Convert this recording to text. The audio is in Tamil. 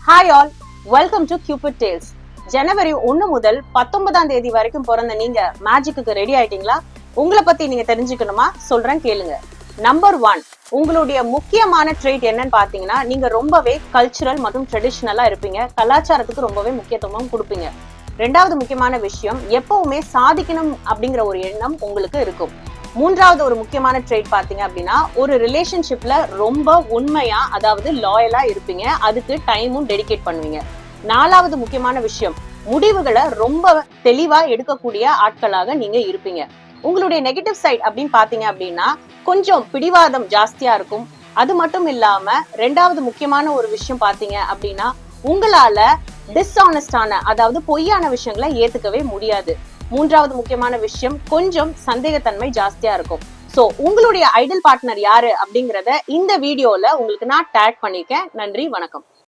Hi all, welcome to Cupid Tales. ஜனவரி 1 முதல் 19ஆம் தேதி வரைக்கும் பிறந்த நீங்க மேஜிக்கு ரெடி ஆயிட்டீங்களா? உங்களை பத்தி நீங்க தெரிஞ்சுக்கணுமா? சொல்றேன் கேளுங்க. நம்பர் 1, உங்களுடைய முக்கியமான ட்ரெய்ட் என்னன்னு பாத்தீங்கன்னா, நீங்க ரொம்பவே கல்ச்சுரல் மற்றும் ட்ரெடிஷ்னலா இருப்பீங்க. கலாச்சாரத்துக்கு ரொம்பவே முக்கியத்துவம் கொடுப்பீங்க. ரெண்டாவது முக்கியமான விஷயம், எப்பவுமே சாதிக்கணும் அப்படிங்கிற ஒரு எண்ணம் உங்களுக்கு இருக்கும். மூன்றாவது ஒரு முக்கியமான ட்ரெய்ட் பாத்தீங்க அப்படின்னா, ஒரு ரிலேஷன்ஷிப்ல ரொம்ப உண்மையா, அதாவது லாயலா இருப்பீங்க. அதுக்கு டைமும் டெடிகேட் பண்ணுவீங்க. நாலாவது முக்கியமான விஷயம், முடிவுகளை ரொம்ப தெளிவா எடுக்கக்கூடிய ஆட்களாக நீங்க இருப்பீங்க. உங்களுடைய நெகட்டிவ் சைட் அப்படின்னு பாத்தீங்க அப்படின்னா, கொஞ்சம் பிடிவாதம் ஜாஸ்தியா இருக்கும். அது மட்டும் இல்லாம ரெண்டாவது முக்கியமான ஒரு விஷயம் பாத்தீங்க அப்படின்னா, உங்களால டிஸ்ஆனஸ்டான, அதாவது பொய்யான விஷயங்களை ஏத்துக்கவே முடியாது. மூன்றாவது முக்கியமான விஷயம், கொஞ்சம் சந்தேகத்தன்மை ஜாஸ்தியா இருக்கும். சோ உங்களுடைய ஐடல் பார்ட்னர் யாரு அப்படிங்கறத இந்த வீடியோல உங்களுக்கு நான் டேக் பண்ணிருக்கேன். நன்றி, வணக்கம்.